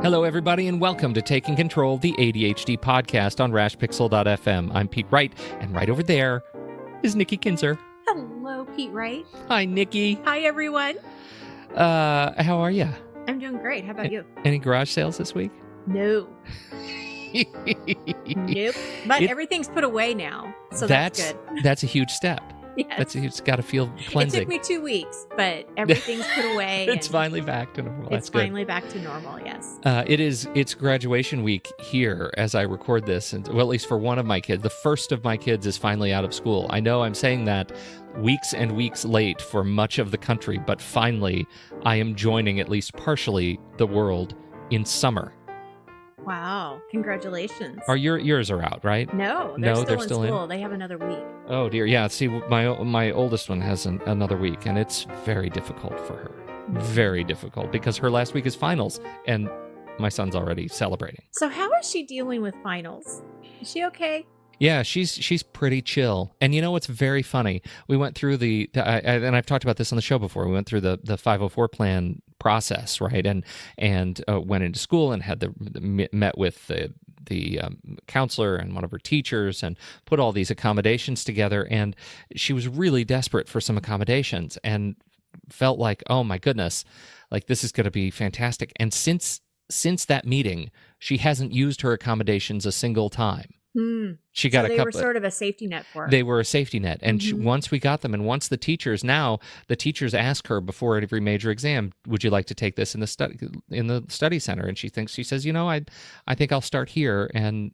Hello, everybody, and welcome to Taking Control, the ADHD podcast on rashpixel.fm. I'm Pete Wright, and right over there is Nikki Kinzer. Hello, Pete Wright. Hi, Nikki. Hi, everyone. How are you? I'm doing great. How about you? Any garage sales this week? No. Nope. But everything's put away now, so that's good. That's a huge step. Yes. It's got to feel cleansing. It took me 2 weeks, but everything's put away. It's finally back to normal. It's finally back to normal, yes. It's graduation week here as I record this, and well, at least for one of my kids. The first of my kids is finally out of school. I know I'm saying that weeks and weeks late for much of the country, but finally I am joining at least partially the world in summer. Wow. Congratulations. Yours are out, right? No, they're still in school. They have another week. Oh, dear. Yeah, see, my oldest one has another week, and it's very difficult for her. Very difficult, because her last week is finals, and my son's already celebrating. So how is she dealing with finals? Is she okay? Yeah, she's pretty chill. And you know what's very funny? We went through and I've talked about this on the show before. We went through the 504 plan process, right? And went into school and had met with the counselor and one of her teachers and put all these accommodations together. And she was really desperate for some accommodations and felt like, oh my goodness, like this is going to be fantastic. And since that meeting, she hasn't used her accommodations a single time. She got they were sort of a safety net for her. They were a safety net. And once we got them, and once the teachers ask her before every major exam, would you like to take this in the study center? And she says, I think I'll start here and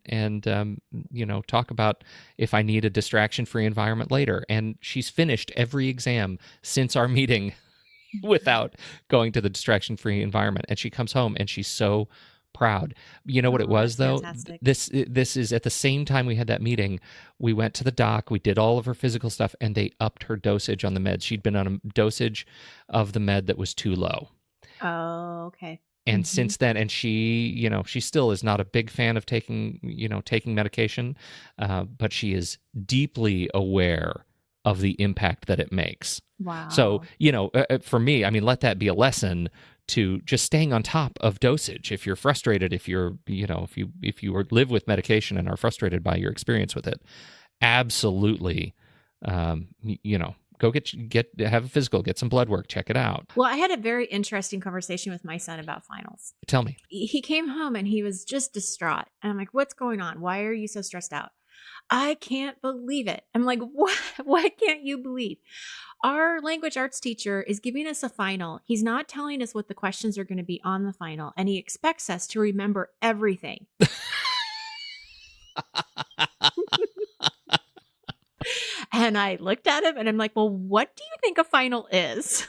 talk about if I need a distraction-free environment later. And she's finished every exam since our meeting without going to the distraction-free environment. And she comes home and she's so proud. You know what it was, though? Fantastic. This is at the same time we had that meeting, we went to the doc, we did all of her physical stuff, and they upped her dosage on the meds. She'd been on a dosage of the med that was too low. Oh, okay. And since then, and she still is not a big fan of taking medication, but she is deeply aware of the impact that it makes. Wow. So, for me, I mean, let that be a lesson to just staying on top of dosage. If you're frustrated, if you live with medication and are frustrated by your experience with it, absolutely, go have a physical, get some blood work, check it out. Well, I had a very interesting conversation with my son about finals. Tell me. He came home and he was just distraught. And I'm like, what's going on? Why are you so stressed out? I can't believe it. I'm like, what can't you believe? Our language arts teacher is giving us a final. He's not telling us what the questions are going to be on the final, and he expects us to remember everything. And I looked at him and I'm like, well, what do you think a final is?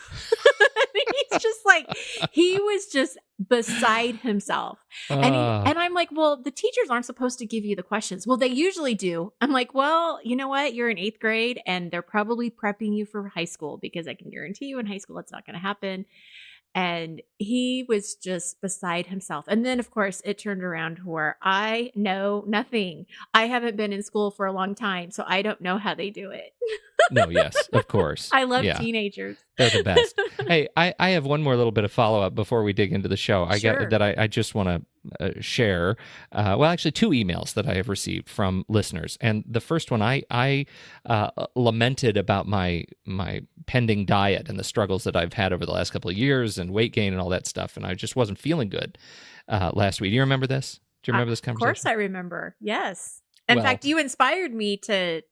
He's just like, he was just beside himself. And I'm like, well, the teachers aren't supposed to give you the questions. Well, they usually do. I'm like, well, you know what? You're in 8th grade and they're probably prepping you for high school, because I can guarantee you in high school, it's not going to happen. And he was just beside himself. And then, of course, it turned around to where I know nothing. I haven't been in school for a long time, so I don't know how they do it. No, yes, of course. I love teenagers. They're the best. Hey, I have one more little bit of follow-up before we dig into the show. I just want to share. Actually, 2 emails that I have received from listeners. And the first one, I lamented about my pending diet and the struggles that I've had over the last couple of years and weight gain and all that stuff. And I just wasn't feeling good last week. Do you remember this? Do you remember this conversation? Of course I remember. Yes. In fact, you inspired me to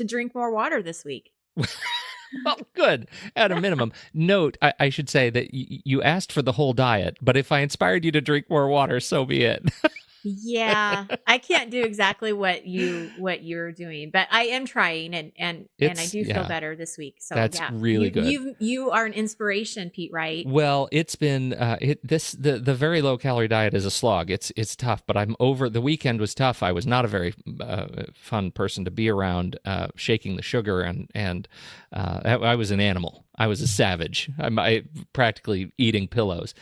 drink more water this week. Well, good. At a minimum. Note, I should say that you asked for the whole diet, but if I inspired you to drink more water, so be it. Yeah, I can't do exactly what you're doing, but I am trying, and I do feel better this week. So that's really good. You are an inspiration, Pete Wright. Well, it's been the very low calorie diet is a slog. It's tough, but I'm over. The weekend was tough. I was not a very fun person to be around, shaking the sugar, and I was an animal. I was a savage. I practically eating pillows,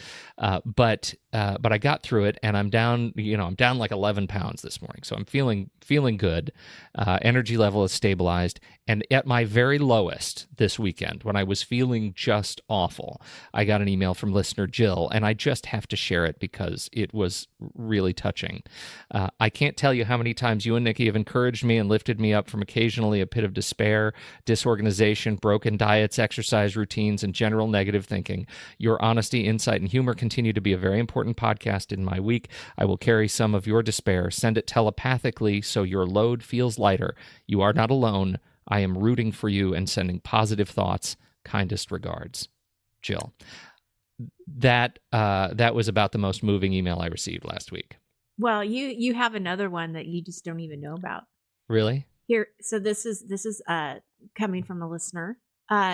but I got through it, and I'm down. I'm down like 11 pounds this morning, so I'm feeling good. Energy level is stabilized, And at my very lowest this weekend, when I was feeling just awful, I got an email from listener Jill, and I just have to share it because it was really touching. I can't tell you how many times you and Nikki have encouraged me and lifted me up from occasionally a pit of despair, disorganization, broken diets, exercise routines, and general negative thinking. Your honesty, insight, and humor continue to be a very important podcast in my week. I will carry some of your despair, send it telepathically so your load feels lighter. You are not alone. I am rooting for you and sending positive thoughts. Kindest regards, Jill. That was about the most moving email I received last week. Well, you have another one that you just don't even know about. Really? Here, so this is coming from a listener.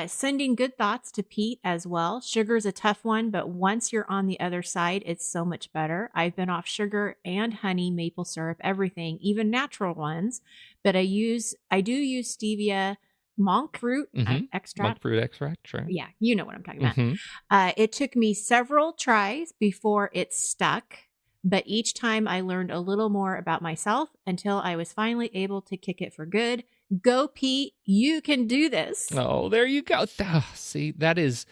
Sending good thoughts to Pete as well. Sugar's a tough one, but once you're on the other side, it's so much better. I've been off sugar and honey, maple syrup, everything, even natural ones. But I do use stevia monk fruit extract. Monk fruit extract, sure. Yeah, you know what I'm talking about. It took me several tries before it stuck, but each time I learned a little more about myself until I was finally able to kick it for good. Go, Pete. You can do this. Oh, there you go. See, that is,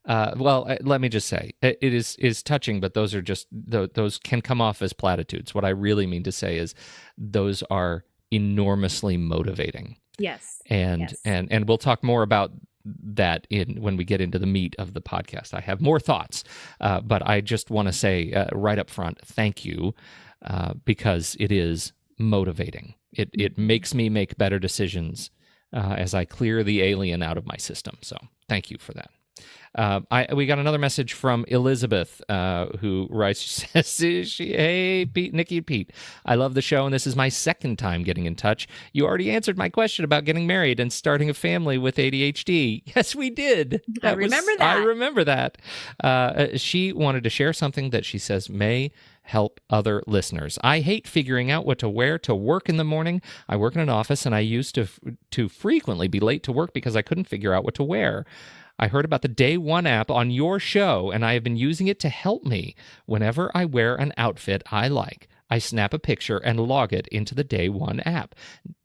let me just say, it is touching, but those are just, those can come off as platitudes. What I really mean to say is those are enormously motivating. Yes. And we'll talk more about that when we get into the meat of the podcast. I have more thoughts, but I just want to say right up front, thank you, because it is motivating. It makes me make better decisions as I clear the alien out of my system. So thank you for that. We got another message from Elizabeth, who writes, she says, hey, Pete, Nikki and Pete, I love the show, and this is my second time getting in touch. You already answered my question about getting married and starting a family with ADHD. Yes, we did. I remember that. She wanted to share something that she says may help other listeners. I hate figuring out what to wear to work in the morning. I work in an office, and I used to frequently be late to work because I couldn't figure out what to wear. I heard about the Day One app on your show, and I have been using it to help me. Whenever I wear an outfit I like, I snap a picture and log it into the Day One app.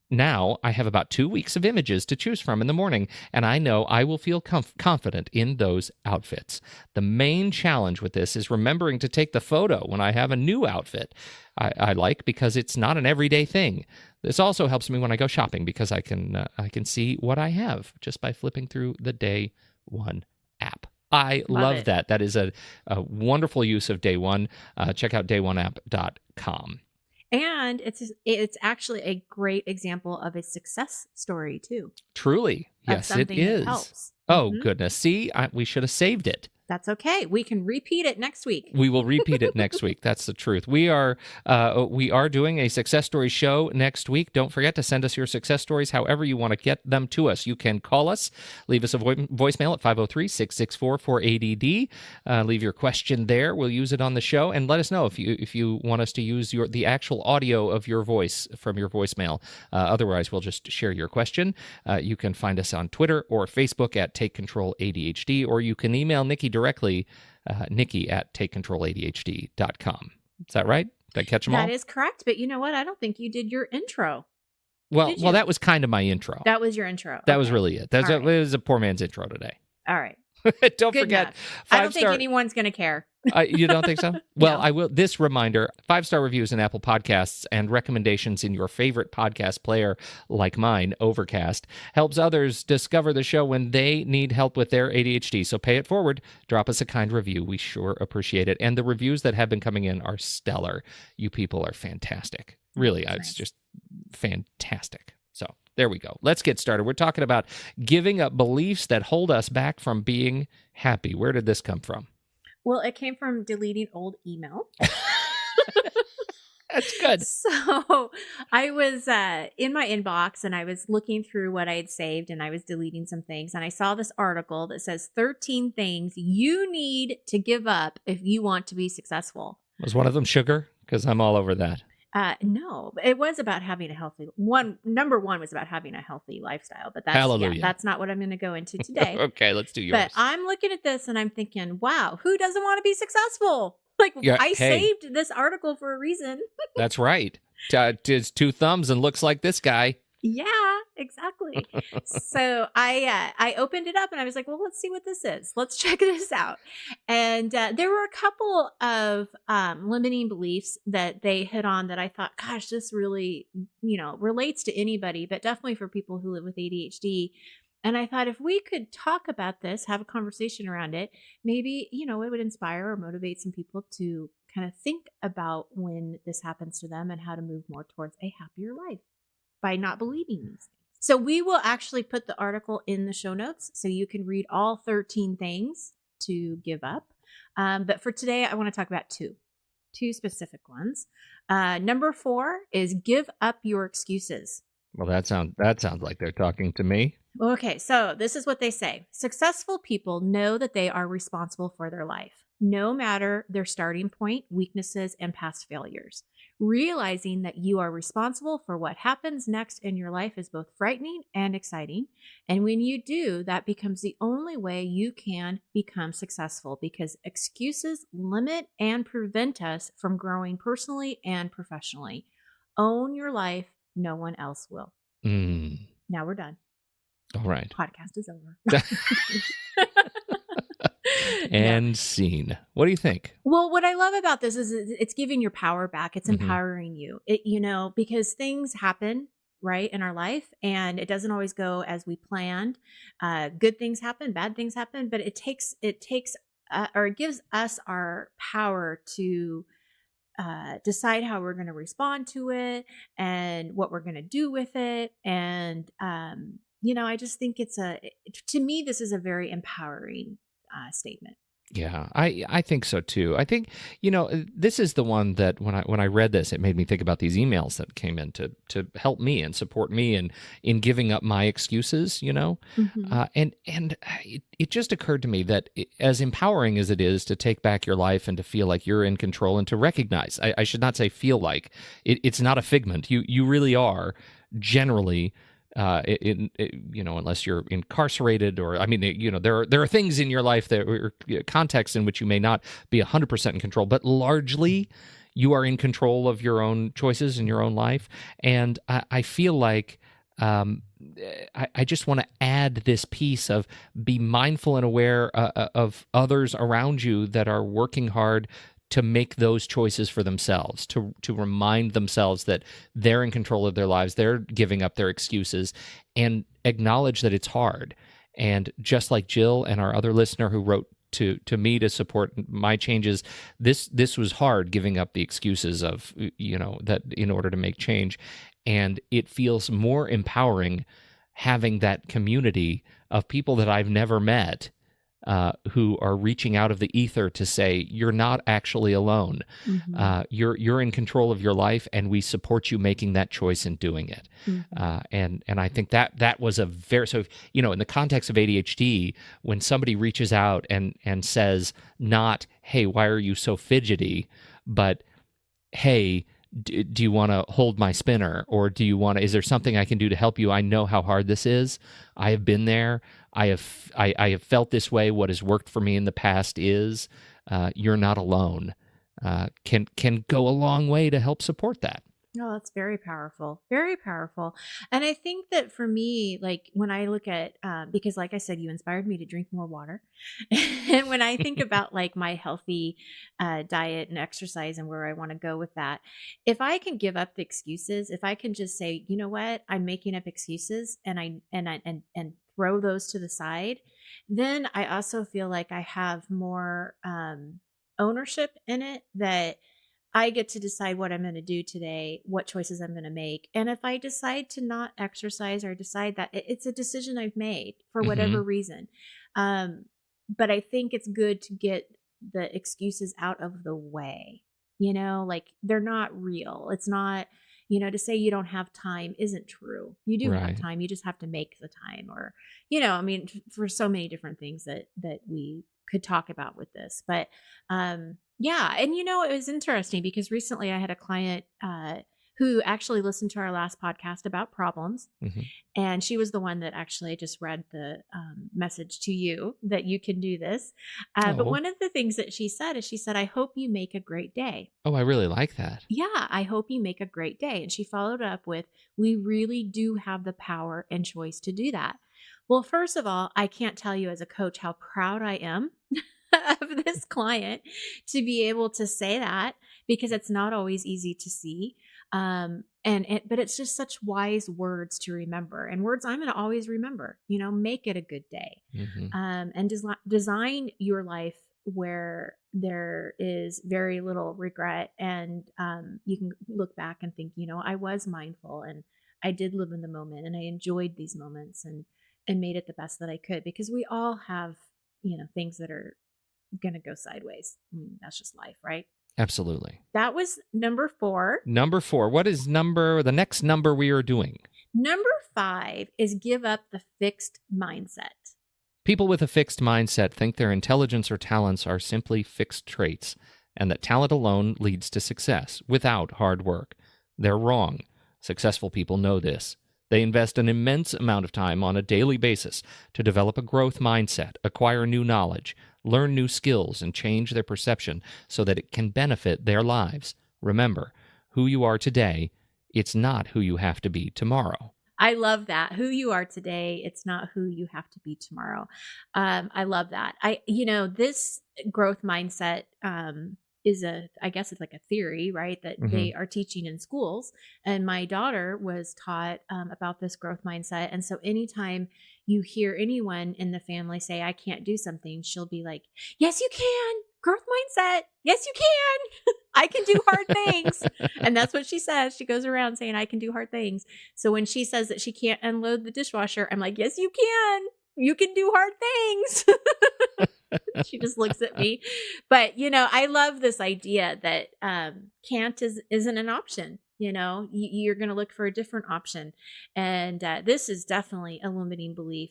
Now I have about 2 weeks of images to choose from in the morning, and I know I will feel confident in those outfits. The main challenge with this is remembering to take the photo when I have a new outfit I like, because it's not an everyday thing. This also helps me when I go shopping because I can see what I have just by flipping through the Day One app. I love that. That is a wonderful use of Day One. Check out dayoneapp.com. And it's actually a great example of a success story too. Truly. Yes, it is. Helps. Oh, goodness. See, we should have saved it. That's okay. We can repeat it next week. We will repeat it next week. That's the truth. We are doing a success story show next week. Don't forget to send us your success stories however you want to get them to us. You can call us, leave us a voicemail at 503-664-4ADD. Leave your question there. We'll use it on the show, and let us know if you want us to use the actual audio of your voice from your voicemail. Otherwise, we'll just share your question. You can find us on Twitter or Facebook at Take Control ADHD, or you can email Nikki directly, Nikki at takecontroladhd.com. Is that right? Did I catch them all? That is correct. But you know what? I don't think you did your intro. Well, that was kind of my intro. That was your intro. That was really it. It was a poor man's intro today. All right. Don't forget. I don't think anyone's going to care. You don't think so? Well, No. I will. This reminder: 5-star reviews in Apple Podcasts and recommendations in your favorite podcast player, like mine, Overcast, helps others discover the show when they need help with their ADHD. So pay it forward. Drop us a kind review. We sure appreciate it. And the reviews that have been coming in are stellar. You people are fantastic. Really, it's just fantastic. So there we go. Let's get started. We're talking about giving up beliefs that hold us back from being happy. Where did this come from? Well, it came from deleting old email. That's good. So I was in my inbox and I was looking through what I had saved and I was deleting some things. And I saw this article that says 13 things you need to give up if you want to be successful. Was one of them sugar? Because I'm all over that. No, it was about having a healthy number one was about having a healthy lifestyle, but that's not what I'm going to go into today. Okay, let's do yours. But I'm looking at this and I'm thinking, wow, who doesn't want to be successful? Like, saved this article for a reason. That's right. It's 2 thumbs and looks like this guy. Yeah, exactly. So I opened it up and I was like, well, let's see what this is. Let's check this out. And there were a couple of limiting beliefs that they hit on that I thought, gosh, this really, relates to anybody, but definitely for people who live with ADHD. And I thought if we could talk about this, have a conversation around it, maybe, it would inspire or motivate some people to kind of think about when this happens to them and how to move more towards a happier life by not believing these things. So we will actually put the article in the show notes so you can read all 13 things to give up. But for today, I want to talk about two specific ones. Number 4 is give up your excuses. Well, that sounds like they're talking to me. Okay, so this is what they say. Successful people know that they are responsible for their life, no matter their starting point, weaknesses, and past failures. Realizing that you are responsible for what happens next in your life is both frightening and exciting. And when you do, that becomes the only way you can become successful, because excuses limit and prevent us from growing personally and professionally. Own your life. No one else will. Now we're done. All right. Podcast is over. And scene. What do you think? Well, what I love about this is it's giving your power back. It's empowering you. Because things happen, right, in our life, and it doesn't always go as we planned. Good things happen, bad things happen, but it gives us our power to decide how we're going to respond to it and what we're going to do with it. And I just think to me, this is a very empowering statement. Yeah, I think so too. I think, this is the one that when I read this, it made me think about these emails that came in to help me and support me in giving up my excuses, and it just occurred to me that as empowering as it is to take back your life and to feel like you're in control and to recognize, I should not say feel like, it's not a figment. You really are generally, unless you're incarcerated or, there are things in your life that are contexts in which you may not be 100% in control, but largely you are in control of your own choices in your own life. And I feel like I just want to add this piece of be mindful and aware of others around you that are working hard to make those choices for themselves, to remind themselves that they're in control of their lives, they're giving up their excuses, and acknowledge that it's hard. And just like Jill and our other listener who wrote to me to support my changes, this was hard, giving up the excuses of, that in order to make change. And it feels more empowering having that community of people that I've never met, who are reaching out of the ether to say, you're not actually alone. You're in control of your life, and we support you making that choice and doing it. And I think that was in the context of ADHD, when somebody reaches out and says, not, hey, why are you so fidgety, but, hey, do you want to hold my spinner, or is there something I can do to help you? I know how hard this is. I have been there. I have felt this way. What has worked for me in the past is, you're not alone, can go a long way to help support that. Oh, that's very powerful. Very powerful. And I think that for me, like when I look at, because like I said, you inspired me to drink more water. And when I think about like my healthy diet and exercise and where I want to go with that, if I can give up the excuses, if I can just say, you know what, I'm making up excuses and throw those to the side, then I also feel like I have more ownership in it, that I get to decide what I'm going to do today, what choices I'm going to make. And if I decide to not exercise, or decide that it's a decision I've made for whatever reason. But I think it's good to get the excuses out of the way, like they're not real. It's not, to say you don't have time isn't true. You do have time. You just have to make the time, or, for so many different things that we could talk about with this. But, yeah. And, it was interesting because recently I had a client who actually listened to our last podcast about problems. Mhm. And she was the one that actually just read the message to you that you can do this. But Oh. one of the things that she said is, she said, I hope you make a great day. Oh, I really like that. Yeah, I hope you make a great day. And she followed up with, we really do have the power and choice to do that. Well, first of all, I can't tell you as a coach how proud I am of this client to be able to say that, because it's not always easy to see. But it's just such wise words to remember, and words I'm going to always remember. Make it a good day, and design your life where there is very little regret, and you can look back and think, I was mindful, and I did live in the moment, and I enjoyed these moments, and made it the best that I could, because we all have things that are going to go sideways. That's just life, right? Absolutely. That was number 4. Number 4. What is the next number we are doing? Number 5 is give up the fixed mindset. People with a fixed mindset think their intelligence or talents are simply fixed traits, and that talent alone leads to success without hard work. They're wrong. Successful people know this. They invest an immense amount of time on a daily basis to develop a growth mindset, acquire new knowledge, learn new skills, and change their perception so that it can benefit their lives. Remember, who you are today, it's not who you have to be tomorrow. I love that. Who you are today, it's not who you have to be tomorrow. I love that. This growth mindset I guess it's like a theory, right, that they are teaching in schools. And my daughter was taught about this growth mindset. And so anytime you hear anyone in the family say, I can't do something, she'll be like, yes, you can. Growth mindset. Yes, you can. I can do hard things. And that's what she says. She goes around saying, I can do hard things. So when she says that she can't unload the dishwasher, I'm like, yes, you can. You can do hard things. She just looks at me. But, I love this idea that can't isn't an option. You're going to look for a different option. And this is definitely a limiting belief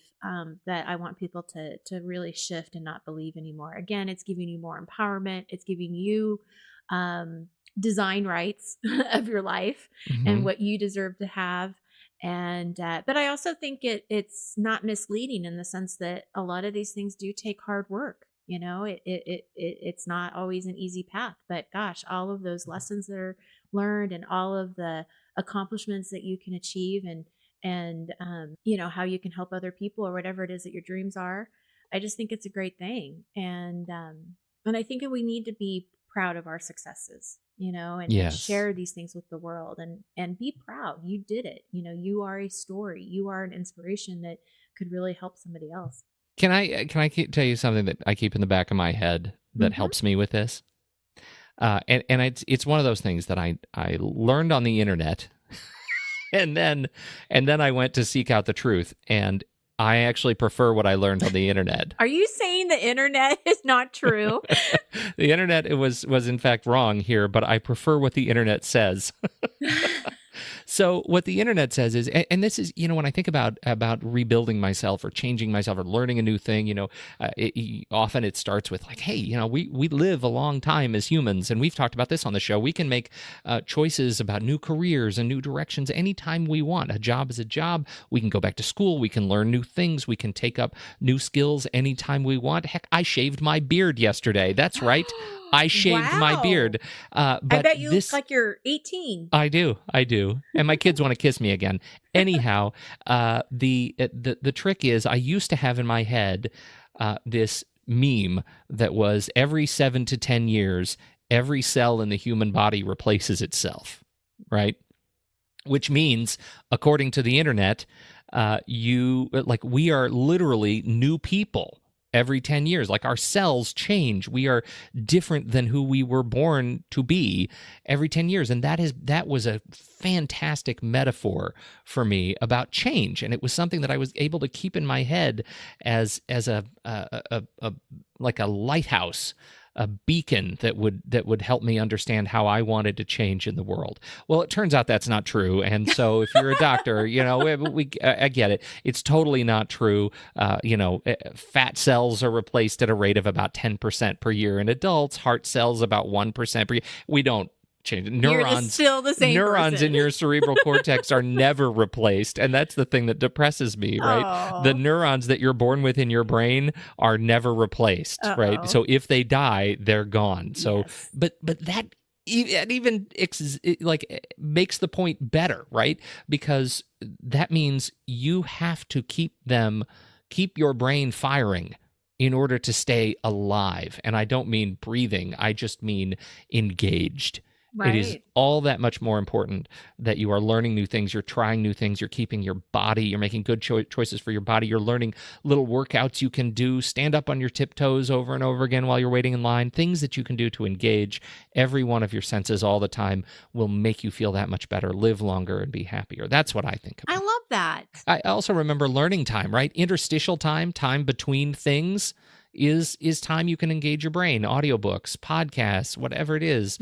that I want people to really shift and not believe anymore. Again, it's giving you more empowerment. It's giving you design rights of your life and what you deserve to have. And but I also think it's not misleading in the sense that a lot of these things do take hard work. It's not always an easy path, but gosh, all of those lessons that are learned and all of the accomplishments that you can achieve and how you can help other people or whatever it is that your dreams are, I just think it's a great thing. And I think that we need to be proud of our successes, and Yes. share these things with the world and be proud. You did it. You are a story. You are an inspiration that could really help somebody else. Can I tell you something that I keep in the back of my head that helps me with this? And it's one of those things that I learned on the internet, and then I went to seek out the truth, and I actually prefer what I learned on the internet. Are you saying the internet is not true? The internet was in fact wrong here, but I prefer what the internet says. So what the internet says is, and this is, when I think about rebuilding myself or changing myself or learning a new thing, often it starts with like, hey, we live a long time as humans, and we've talked about this on the show. We can make choices about new careers and new directions anytime we want. A job is a job. We can go back to school. We can learn new things. We can take up new skills anytime we want. Heck, I shaved my beard yesterday. That's right. I shaved my beard. But I bet you look like you're 18. I do. And my kids want to kiss me again. Anyhow, the trick is I used to have in my head this meme that was every 7 to 10 years, every cell in the human body replaces itself, right? Which means, according to the internet, we are literally new people every 10 years. Like our cells change. We are different than who we were born to be every 10 years. And that was a fantastic metaphor for me about change. And it was something that I was able to keep in my head as a like a lighthouse, a beacon that would help me understand how I wanted to change in the world. Well, it turns out that's not true. And so if you're a doctor, I get it. It's totally not true. Fat cells are replaced at a rate of about 10% per year in adults, heart cells about 1% per year. We don't changed. You're still the same neurons person. in your cerebral cortex are never replaced, and that's the thing that depresses me, right? Oh. The neurons that you're born with in your brain are never replaced, right? So if they die, they're gone. So, Yes. but that even makes the point better, right? Because that means you have to keep your brain firing in order to stay alive. And I don't mean breathing, I just mean engaged. Right. It is all that much more important that you are learning new things, you're trying new things, you're keeping your body, you're making good choices for your body, you're learning little workouts you can do, stand up on your tiptoes over and over again while you're waiting in line, things that you can do to engage every one of your senses all the time will make you feel that much better, live longer, and be happier. That's what I think about. I love that. I also remember learning time, right? Interstitial time between things is time you can engage your brain. Audiobooks, podcasts, whatever it is,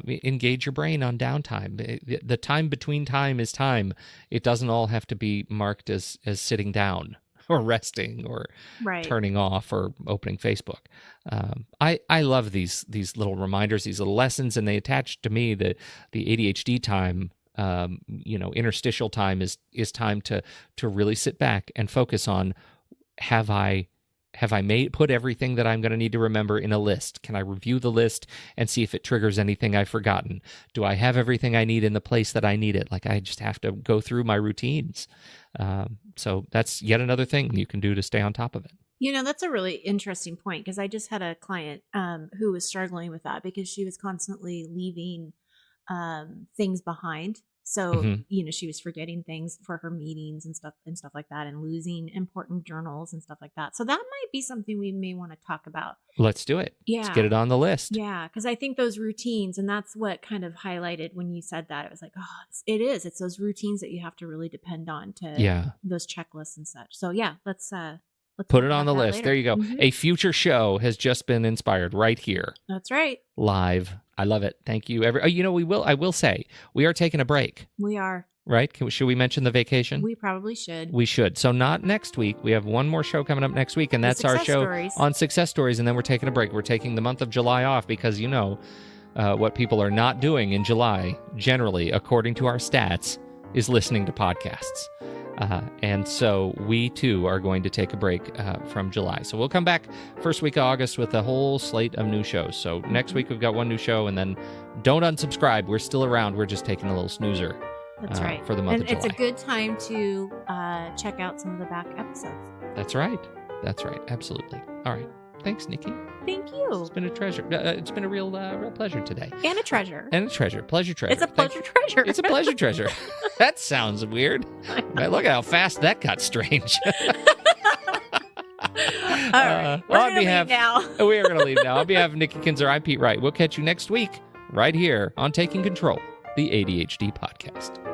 engage your brain on downtime. The time between time is time. It doesn't all have to be marked as sitting down or resting or turning off or opening Facebook. I love these little reminders, these little lessons, and they attach to me the ADHD time. Interstitial time is time to really sit back and focus on, have I put everything that I'm going to need to remember in a list? Can I review the list and see if it triggers anything I've forgotten? Do I have everything I need in the place that I need it? Like, I just have to go through my routines. So that's yet another thing you can do to stay on top of it. That's a really interesting point, because I just had a client who was struggling with that because she was constantly leaving things behind. So, she was forgetting things for her meetings and stuff like that, and losing important journals and stuff like that. So that might be something we may want to talk about. Let's do it. Yeah. Let's get it on the list. Yeah. Because I think those routines, and that's what kind of highlighted when you said that. It was like, it's those routines that you have to really depend on to those checklists and such. So yeah, let's put it on the list. Later. There you go. A future show has just been inspired right here. That's right. Live. I love it. Thank you. I will say, we are taking a break. We are. Right? Should we mention the vacation? We probably should. We should. So not next week. We have one more show coming up next week, and that's our show on success stories, and then we're taking a break. We're taking the month of July off because what people are not doing in July, generally, according to our stats, is listening to podcasts. And so we, too, are going to take a break from July. So we'll come back first week of August with a whole slate of new shows. So next week we've got one new show, and then don't unsubscribe. We're still around. We're just taking a little snoozer. That's right. For the month of July. It's a good time to check out some of the back episodes. That's right. Absolutely. All right. Thanks, Nikki. Thank you. It's been a treasure. It's been a real pleasure today. And a treasure. Pleasure treasure. It's a pleasure treasure. It's a pleasure treasure. That sounds weird. Look at how fast that got strange. All right. We're going to leave now. We are going to leave now. On behalf of Nikki Kinzer, I'm Pete Wright. We'll catch you next week right here on Taking Control, the ADHD podcast.